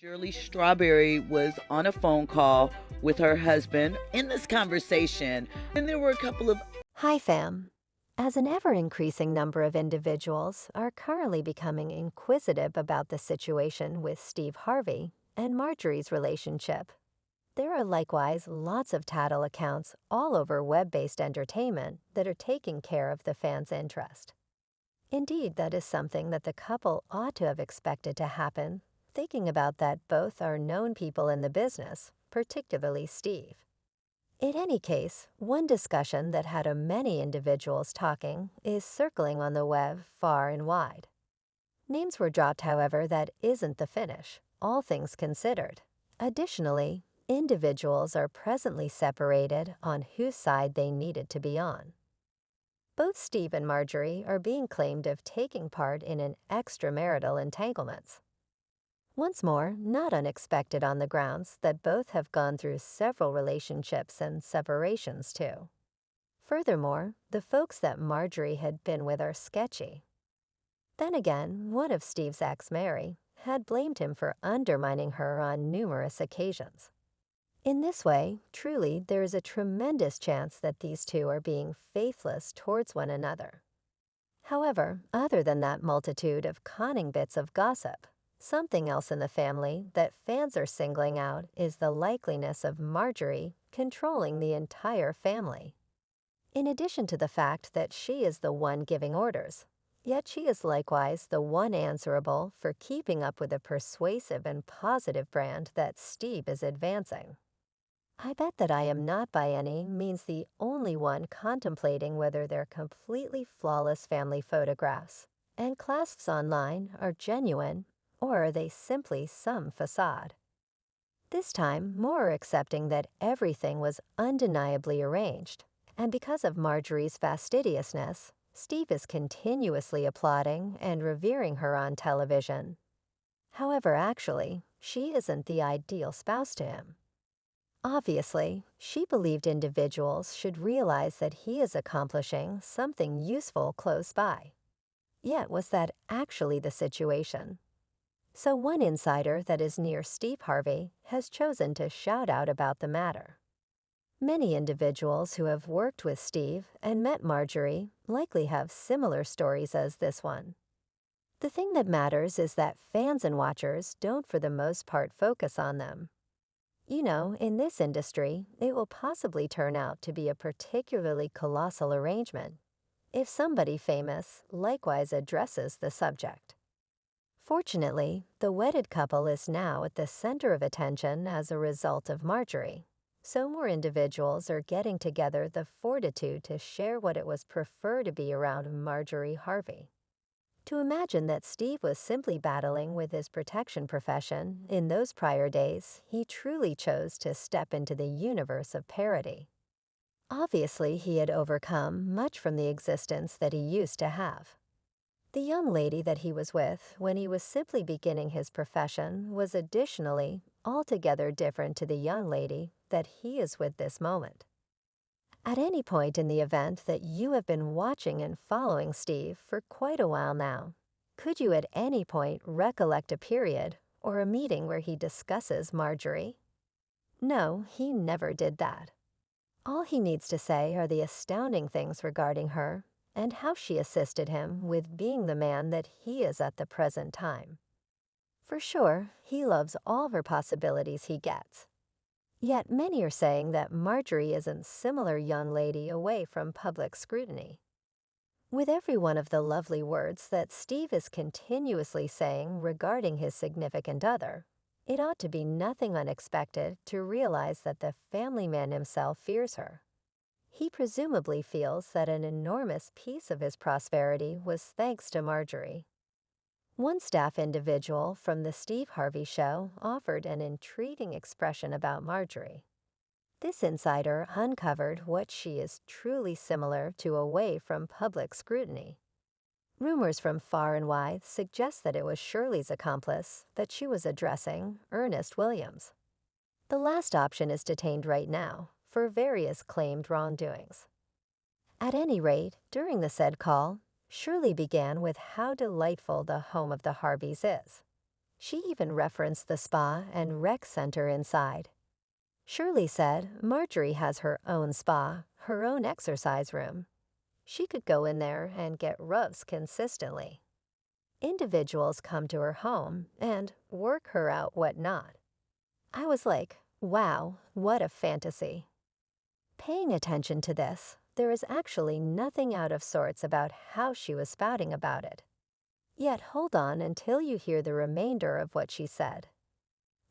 Shirley Strawberry was on a phone call with her husband in this conversation, and there were a couple of Hi, fam. As an ever increasing number of individuals are currently becoming inquisitive about the situation with Steve Harvey and Marjorie's relationship, there are likewise lots of tattle accounts all over web based entertainment that are taking care of the fans' interest. Indeed, that is something that the couple ought to have expected to happen, thinking about that both are known people in the business, particularly Steve. In any case, one discussion that had a many individuals talking is circling on the web far and wide. Names were dropped, however, that isn't the finish, all things considered. Additionally, individuals are presently separated on whose side they needed to be on. Both Steve and Marjorie are being claimed of taking part in an extramarital entanglements. Once more, not unexpected on the grounds that both have gone through several relationships and separations too. Furthermore, the folks that Marjorie had been with are sketchy. Then again, one of Steve's ex, Mary, had blamed him for undermining her on numerous occasions. In this way, truly, there is a tremendous chance that these two are being faithless towards one another. However, other than that multitude of conning bits of gossip, something else in the family that fans are singling out is the likeliness of Marjorie controlling the entire family. In addition to the fact that she is the one giving orders, yet she is likewise the one answerable for keeping up with the persuasive and positive brand that Steve is advancing. I bet that I am not by any means the only one contemplating whether their completely flawless family photographs and clasps online are genuine or are they simply some facade. This time, more are accepting that everything was undeniably arranged, and because of Marjorie's fastidiousness, Steve is continuously applauding and revering her on television. However, actually, she isn't the ideal spouse to him. Obviously, she believed individuals should realize that he is accomplishing something useful close by. Yet was that actually the situation? So one insider that is near Steve Harvey has chosen to shout out about the matter. Many individuals who have worked with Steve and met Marjorie likely have similar stories as this one. The thing that matters is that fans and watchers don't for the most part focus on them. You know, in this industry, it will possibly turn out to be a particularly colossal arrangement if somebody famous likewise addresses the subject. Fortunately, the wedded couple is now at the center of attention as a result of Marjorie, so more individuals are getting together the fortitude to share what it was prefer to be around Marjorie Harvey. To imagine that Steve was simply battling with his protection profession in those prior days, he truly chose to step into the universe of parody. Obviously, he had overcome much from the existence that he used to have. The young lady that he was with when he was simply beginning his profession was additionally altogether different to the young lady that he is with this moment. At any point in the event that you have been watching and following Steve for quite a while now, could you at any point recollect a period or a meeting where he discusses Marjorie? No, he never did that. All he needs to say are the astounding things regarding her and how she assisted him with being the man that he is at the present time. For sure, he loves all her possibilities he gets. Yet many are saying that Marjorie isn't similar young lady away from public scrutiny. With every one of the lovely words that Steve is continuously saying regarding his significant other, it ought to be nothing unexpected to realize that the family man himself fears her. He presumably feels that an enormous piece of his prosperity was thanks to Marjorie. One staff individual from the Steve Harvey Show offered an intriguing expression about Marjorie. This insider uncovered what she is truly similar to away from public scrutiny. Rumors from far and wide suggest that it was Shirley's accomplice that she was addressing, Ernest Williams. The last option is detained right now for various claimed wrongdoings. At any rate, during the said call, Shirley began with how delightful the home of the Harveys is. She even referenced the spa and rec center inside. Shirley said Marjorie has her own spa, her own exercise room. She could go in there and get rubs consistently. Individuals come to her home and work her out whatnot. I was like, wow, what a fantasy. Paying attention to this, there is actually nothing out of sorts about how she was spouting about it. Yet hold on until you hear the remainder of what she said.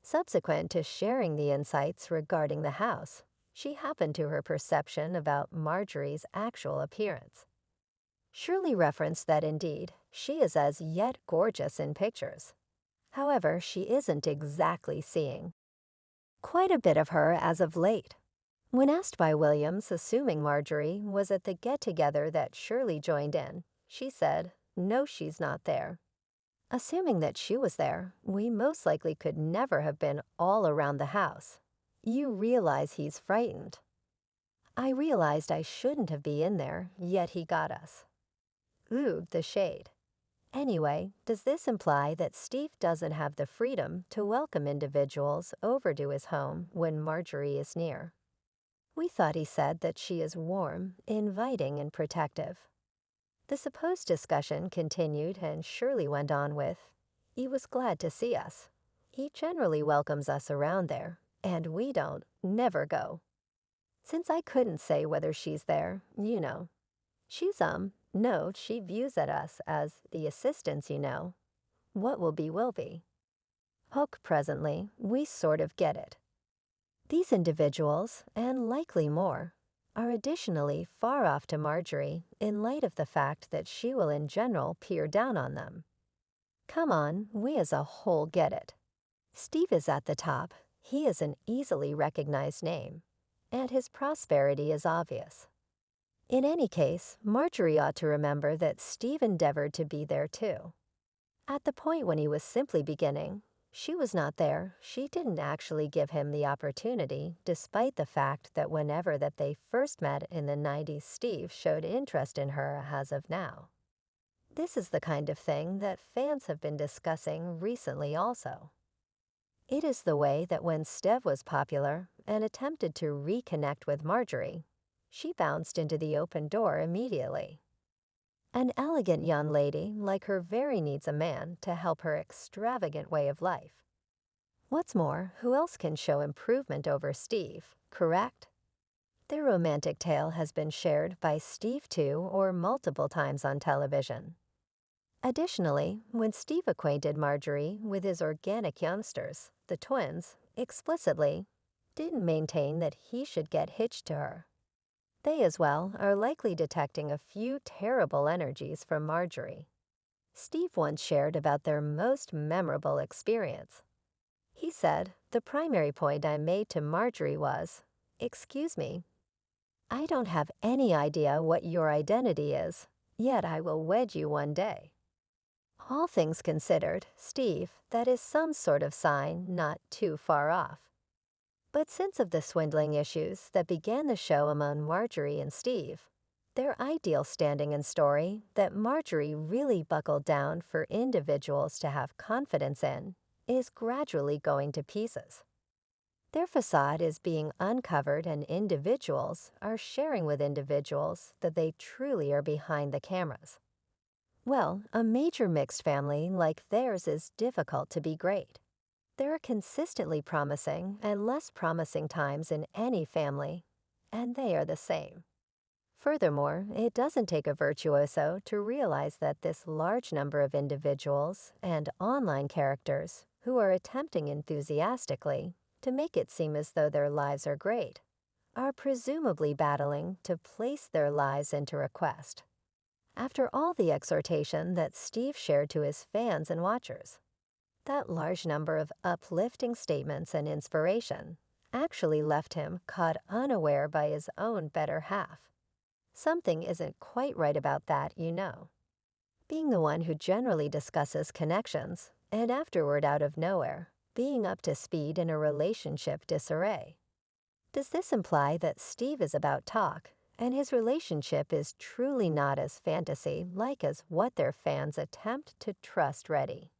Subsequent to sharing the insights regarding the house, she happened to her perception about Marjorie's actual appearance. Shirley referenced that indeed, she is as yet gorgeous in pictures. However, she isn't exactly seeing quite a bit of her as of late. When asked by Williams, assuming Marjorie was at the get-together that Shirley joined in, she said, no, she's not there. Assuming that she was there, we most likely could never have been all around the house. You realize he's frightened. I realized I shouldn't have been in there, yet he got us. Ooh, the shade. Anyway, does this imply that Steve doesn't have the freedom to welcome individuals over to his home when Marjorie is near? We thought he said that she is warm, inviting, and protective. The supposed discussion continued and Shirley went on with, he was glad to see us. He generally welcomes us around there, and we don't, never go. Since I couldn't say whether she's there, she's no, she views at us as the assistants, What will be will be. Hook presently, we sort of get it. These individuals, and likely more, are additionally far off to Marjorie in light of the fact that she will in general peer down on them. Come on, we as a whole get it. Steve is at the top, he is an easily recognized name, and his prosperity is obvious. In any case, Marjorie ought to remember that Steve endeavored to be there too. At the point when he was simply beginning, she was not there. She didn't actually give him the opportunity, despite the fact that whenever that they first met in the 90s, Steve showed interest in her as of now. This is the kind of thing that fans have been discussing recently also. It is the way that when Steve was popular and attempted to reconnect with Marjorie, she bounced into the open door immediately. An elegant young lady like her very needs a man to help her extravagant way of life. What's more, who else can show improvement over Steve, correct? Their romantic tale has been shared by Steve too or multiple times on television. Additionally, when Steve acquainted Marjorie with his organic youngsters, the twins, explicitly, didn't maintain that he should get hitched to her. They as well are likely detecting a few terrible energies from Marjorie. Steve once shared about their most memorable experience. He said, the primary point I made to Marjorie was, excuse me, I don't have any idea what your identity is, yet I will wed you one day. All things considered, Steve, that is some sort of sign not too far off. But since of the swindling issues that began the show among Marjorie and Steve, their ideal standing and story that Marjorie really buckled down for individuals to have confidence in is gradually going to pieces. Their facade is being uncovered and individuals are sharing with individuals that they truly are behind the cameras. Well, a major mixed family like theirs is difficult to be great. There are consistently promising and less promising times in any family, and they are the same. Furthermore, it doesn't take a virtuoso to realize that this large number of individuals and online characters who are attempting enthusiastically to make it seem as though their lives are great are presumably battling to place their lives into request. After all the exhortation that Steve shared to his fans and watchers, that large number of uplifting statements and inspiration actually left him caught unaware by his own better half. Something isn't quite right about that, Being the one who generally discusses connections, and afterward out of nowhere, being up to speed in a relationship disarray. Does this imply that Steve is about talk, and his relationship is truly not as fantasy-like as what their fans attempt to trust ready?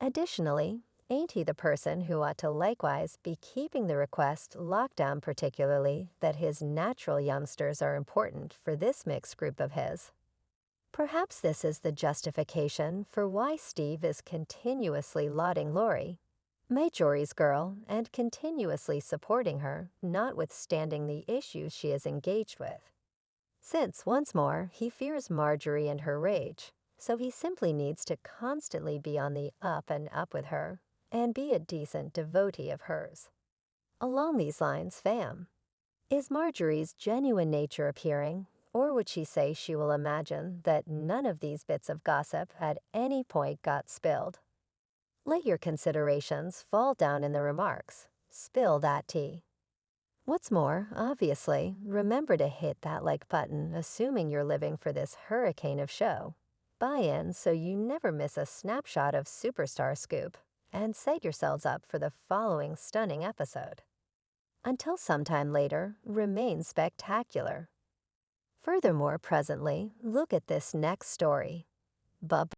Additionally, ain't he the person who ought to likewise be keeping the request locked down, particularly that his natural youngsters are important for this mixed group of his? Perhaps this is the justification for why Steve is continuously lauding Lori, Marjorie's girl, and continuously supporting her, notwithstanding the issues she is engaged with. Since, once more, he fears Marjorie and her rage, so he simply needs to constantly be on the up and up with her, and be a decent devotee of hers. Along these lines, fam, is Marjorie's genuine nature appearing, or would she say she will imagine that none of these bits of gossip at any point got spilled? Let your considerations fall down in the remarks. Spill that tea. What's more, obviously, remember to hit that like button, assuming you're living for this hurricane of show. Buy in so you never miss a snapshot of superstar scoop, and set yourselves up for the following stunning episode. Until sometime later, remain spectacular. Furthermore, presently, look at this next story. Bub